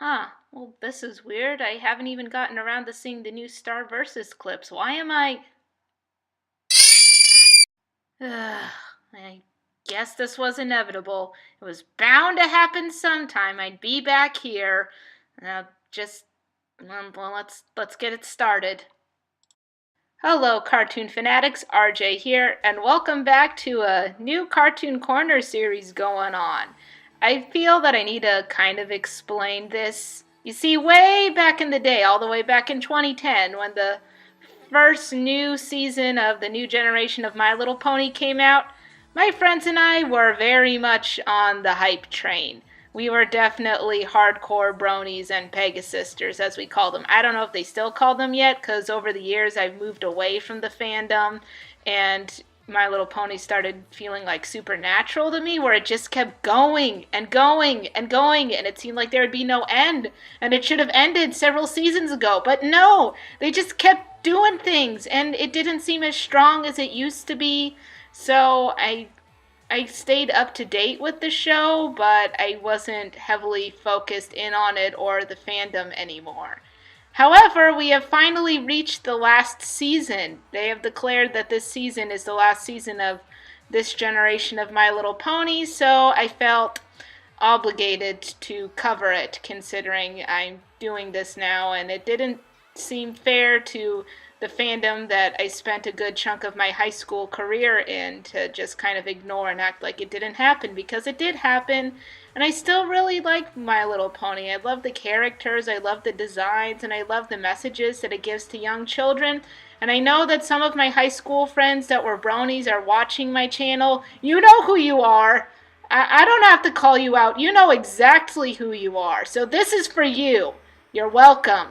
Well, this is weird. I haven't even gotten around to seeing the new Star Versus clips. Why am I. I guess this was inevitable. It was bound to happen sometime. I'd be back here. Now, let's get it started. Hello, cartoon fanatics. RJ here, and welcome back to a new Cartoon Corner series going on. I feel that I need to kind of explain this. You see, way back in the day, all the way back in 2010, when the first new season of the new generation of My Little Pony came out, my friends and I were very much on the hype train. We were definitely hardcore bronies and Pegasisters, as we call them. I don't know if they still call them yet, because over the years I've moved away from the fandom, and My Little Pony started feeling like supernatural to me, where it just kept going and going and going, and it seemed like there would be no end, and it should have ended several seasons ago. But no, they just kept doing things, and it didn't seem as strong as it used to be. So I stayed up to date with the show, but I wasn't heavily focused in on it or the fandom anymore. However, we have finally reached the last season. They have declared that this season is the last season of this generation of My Little Pony, so I felt obligated to cover it, considering I'm doing this now, and it didn't seem fair to the fandom that I spent a good chunk of my high school career in to just kind of ignore and act like it didn't happen, because it did happen, and I still really like My Little Pony. I love the characters, I love the designs, and I love the messages that it gives to young children. And I know that some of my high school friends that were bronies are watching my channel. You know who you are. I don't have to call you out. You know exactly who you are. So this is for you. You're welcome.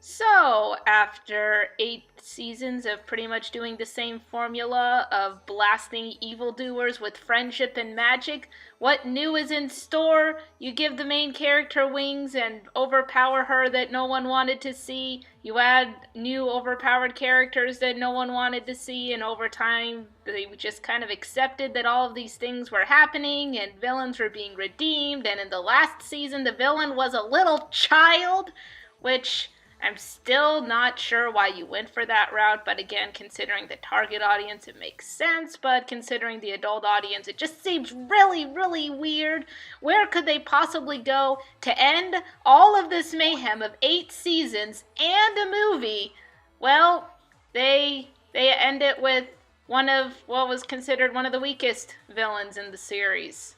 So, after 8 seasons of pretty much doing the same formula of blasting evildoers with friendship and magic, what new is in store? You give the main character wings and overpower her that no one wanted to see. You add new overpowered characters that no one wanted to see, and over time they just kind of accepted that all of these things were happening and villains were being redeemed. And in the last season, the villain was a little child, which I'm still not sure why you went for that route, but again, considering the target audience, it makes sense, but considering the adult audience, it just seems really, really weird. Where could they possibly go to end all of this mayhem of 8 seasons and a movie? Well, they end it with one of what was considered one of the weakest villains in the series.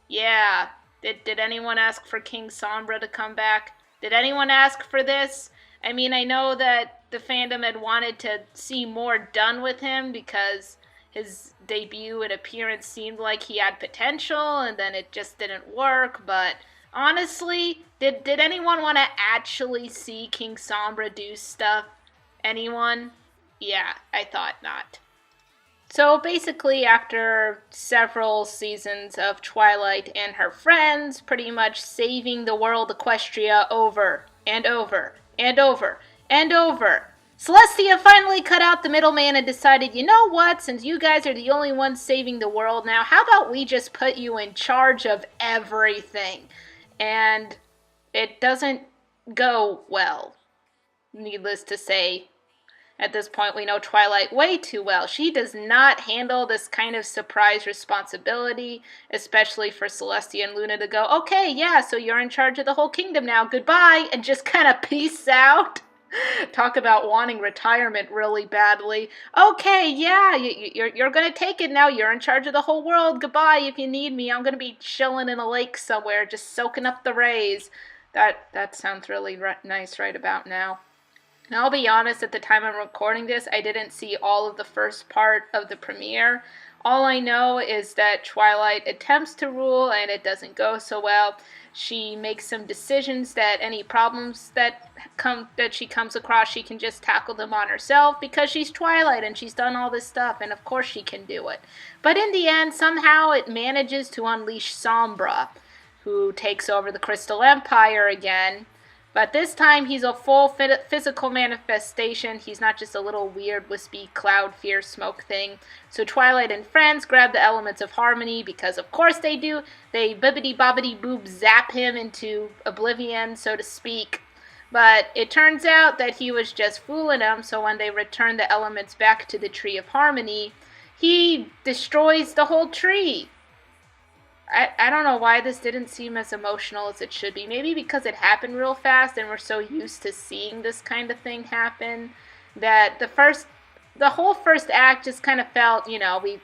Yeah, did anyone ask for King Sombra to come back? Did anyone ask for this? I mean, I know that the fandom had wanted to see more done with him because his debut and appearance seemed like he had potential, and then it just didn't work. But honestly, did anyone want to actually see King Sombra do stuff? Anyone? Yeah, I thought not. So basically, after several seasons of Twilight and her friends pretty much saving the world Equestria over and over and over and over, Celestia finally cut out the middleman and decided, you know what, since you guys are the only ones saving the world now, how about we just put you in charge of everything? And it doesn't go well, needless to say. At this point, we know Twilight way too well. She does not handle this kind of surprise responsibility, especially for Celestia and Luna to go, okay, yeah, so you're in charge of the whole kingdom now, goodbye, and just kind of peace out. Talk about wanting retirement really badly. Okay, yeah, you're going to take it now. You're in charge of the whole world. Goodbye. If you need me, I'm going to be chilling in a lake somewhere, just soaking up the rays. That sounds really nice right about now. Now, I'll be honest, at the time I'm recording this, I didn't see all of the first part of the premiere. All I know is that Twilight attempts to rule and it doesn't go so well. She makes some decisions that any problems that she comes across, she can just tackle them on herself because she's Twilight and she's done all this stuff, and of course she can do it. But in the end, somehow it manages to unleash Sombra, who takes over the Crystal Empire again. But this time he's a full physical manifestation. He's not just a little weird, wispy cloud fear smoke thing. So Twilight and friends grab the elements of harmony because of course they do. They bibbity bobbity boob zap him into oblivion, so to speak. But it turns out that he was just fooling them, so when they return the elements back to the Tree of Harmony, he destroys the whole tree. I don't know why this didn't seem as emotional as it should be. Maybe because it happened real fast and we're so used to seeing this kind of thing happen that the whole first act just kind of felt,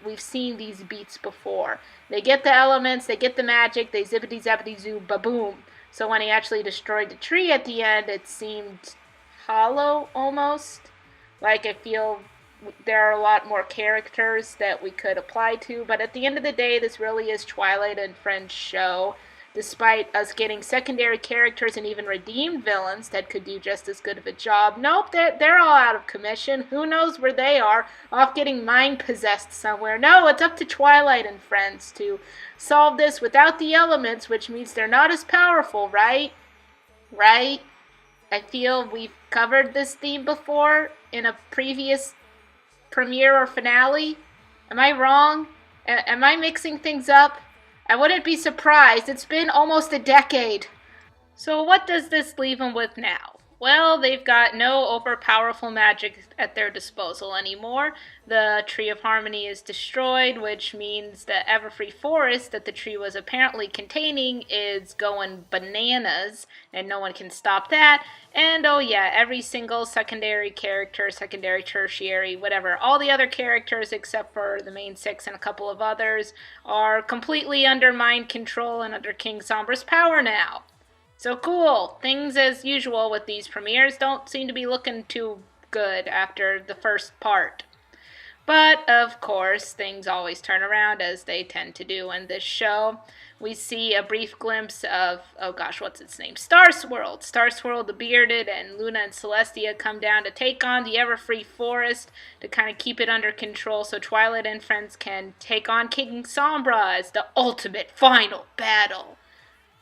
we've seen these beats before. They get the elements, they get the magic, they zippity zappity zoo, ba-boom. So when he actually destroyed the tree at the end, it seemed hollow almost. Like I feel there are a lot more characters that we could apply to, but at the end of the day, this really is Twilight and Friends' show. Despite us getting secondary characters and even redeemed villains that could do just as good of a job, nope, they're all out of commission. Who knows where they are? Off getting mind-possessed somewhere. No, it's up to Twilight and Friends to solve this without the elements, which means they're not as powerful, right? Right? I feel we've covered this theme before in a previous premiere or finale. Am I wrong? Am I mixing things up? I wouldn't be surprised. It's been almost a decade. So what does this leave them with now? Well, they've got no overpowerful magic at their disposal anymore. The Tree of Harmony is destroyed, which means the Everfree Forest that the tree was apparently containing is going bananas, and no one can stop that. And oh yeah, every single secondary character, secondary, tertiary, whatever, all the other characters except for the main six and a couple of others are completely under mind control and under King Sombra's power now. So cool. Things as usual with these premieres don't seem to be looking too good after the first part. But, of course, things always turn around as they tend to do in this show. We see a brief glimpse of, oh gosh, what's its name? Starswirl. Starswirl, the Bearded, and Luna and Celestia come down to take on the Everfree Forest to kind of keep it under control so Twilight and Friends can take on King Sombra as the ultimate final battle.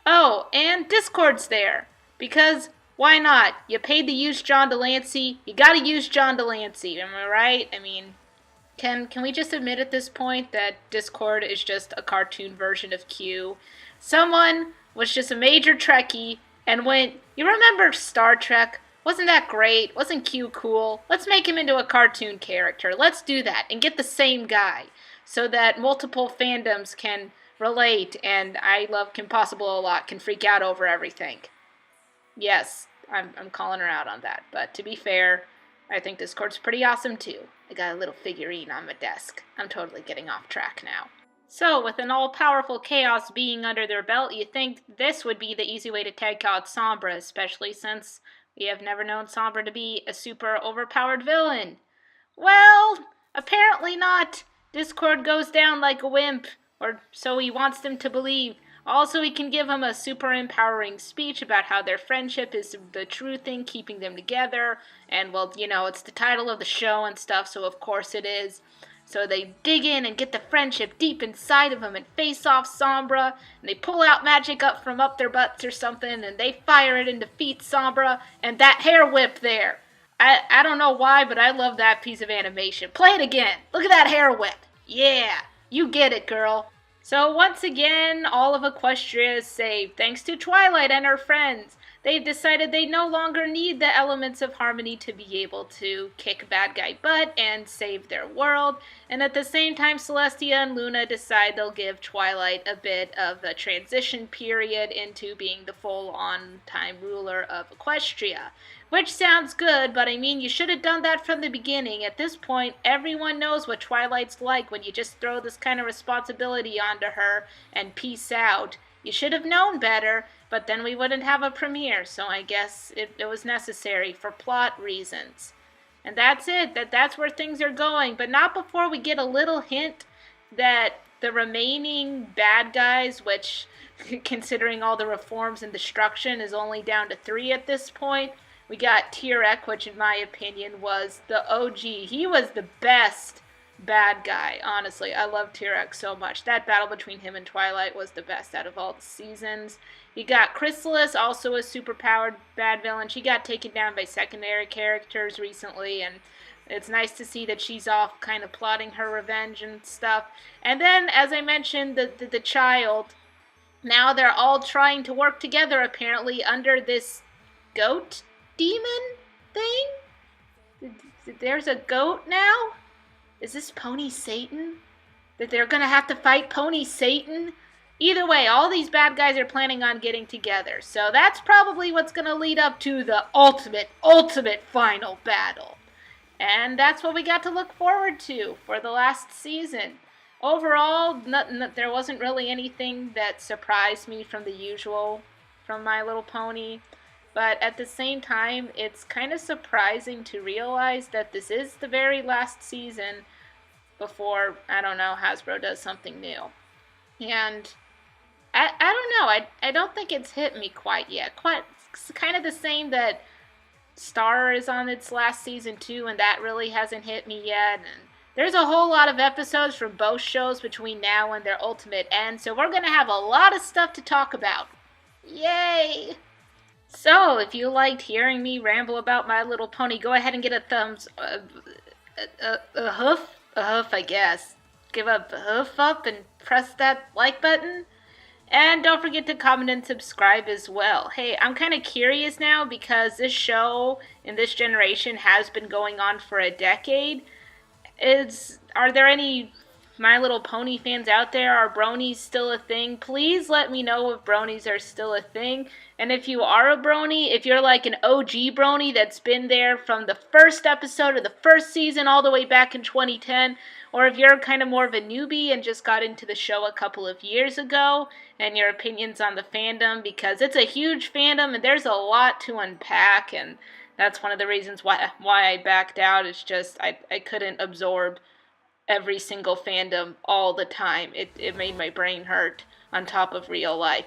Oh, and Discord's there, because why not? You paid to use John Delancey, you gotta use John Delancey, am I right? I mean, can we just admit at this point that Discord is just a cartoon version of Q? Someone was just a major Trekkie and went, you remember Star Trek? Wasn't that great? Wasn't Q cool? Let's make him into a cartoon character. Let's do that and get the same guy so that multiple fandoms can relate, and I love Kim Possible a lot, can freak out over everything. Yes, I'm calling her out on that, but to be fair, I think Discord's pretty awesome too. I got a little figurine on my desk. I'm totally getting off track now. So, with an all-powerful Chaos being under their belt, you'd think this would be the easy way to take out Sombra, especially since we have never known Sombra to be a super overpowered villain. Well, apparently not. Discord goes down like a wimp. Or so he wants them to believe. Also, he can give them a super empowering speech about how their friendship is the true thing keeping them together. And, well, it's the title of the show and stuff, so of course it is. So they dig in and get the friendship deep inside of them and face off Sombra. And they pull out magic up from up their butts or something, and they fire it and defeat Sombra. And that hair whip there. I don't know why, but I love that piece of animation. Play it again. Look at that hair whip. Yeah. You get it, girl. So once again, all of Equestria is saved, thanks to Twilight and her friends. They've decided they no longer need the elements of harmony to be able to kick bad guy butt and save their world. And at the same time, Celestia and Luna decide they'll give Twilight a bit of a transition period into being the full-on time ruler of Equestria. Which sounds good, but I mean, you should have done that from the beginning. At this point, everyone knows what Twilight's like when you just throw this kind of responsibility onto her and peace out. You should have known better, but then we wouldn't have a premiere, so I guess it was necessary for plot reasons. And that's it. That's where things are going, but not before we get a little hint that the remaining bad guys, which, considering all the reforms and destruction, is only down to 3 at this point. We got Tyrek, which in my opinion was the OG. He was the best bad guy, honestly. I love T-Rex so much. That battle between him and Twilight was the best out of all the seasons. You got Chrysalis, also a superpowered bad villain. She got taken down by secondary characters recently, and it's nice to see that she's off kind of plotting her revenge and stuff. And then, as I mentioned, the child, now they're all trying to work together, apparently, under this goat demon thing? There's a goat now? Is this Pony Satan? That they're gonna have to fight Pony Satan? Either way, all these bad guys are planning on getting together. So that's probably what's gonna lead up to the ultimate final battle. And that's what we got to look forward to for the last season. Overall, there wasn't really anything that surprised me from the usual from My Little Pony. But at the same time, it's kind of surprising to realize that this is the very last season before, I don't know, Hasbro does something new. And I don't know, I don't think it's hit me quite yet. It's kind of the same that Star is on its last season too, and that really hasn't hit me yet. And there's a whole lot of episodes from both shows between now and their ultimate end, so we're going to have a lot of stuff to talk about. Yay! So, if you liked hearing me ramble about My Little Pony, go ahead and get a thumbs, a hoof, I guess. Give a hoof up and press that like button. And don't forget to comment and subscribe as well. Hey, I'm kind of curious now because this show in this generation has been going on for a decade. Are there any My Little Pony fans out there? Are bronies still a thing? Please let me know if bronies are still a thing. And if you are a brony, if you're like an OG brony that's been there from the first episode of the first season all the way back in 2010, or if you're kind of more of a newbie and just got into the show a couple of years ago, and your opinions on the fandom, because it's a huge fandom and there's a lot to unpack, and that's one of the reasons why I backed out. It's just I couldn't absorb every single fandom all the time. It made my brain hurt on top of real life.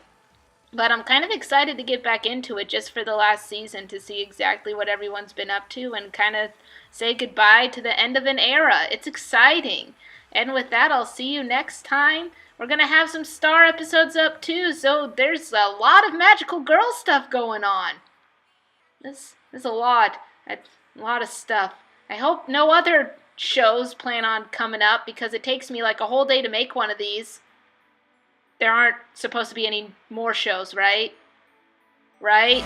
But I'm kind of excited to get back into it just for the last season to see exactly what everyone's been up to and kind of say goodbye to the end of an era. It's exciting. And with that, I'll see you next time. We're going to have some Star episodes up too, so there's a lot of magical girl stuff going on. There's a lot of stuff. I hope no other shows plan on coming up because it takes me like a whole day to make one of these. There aren't supposed to be any more shows, right? Right?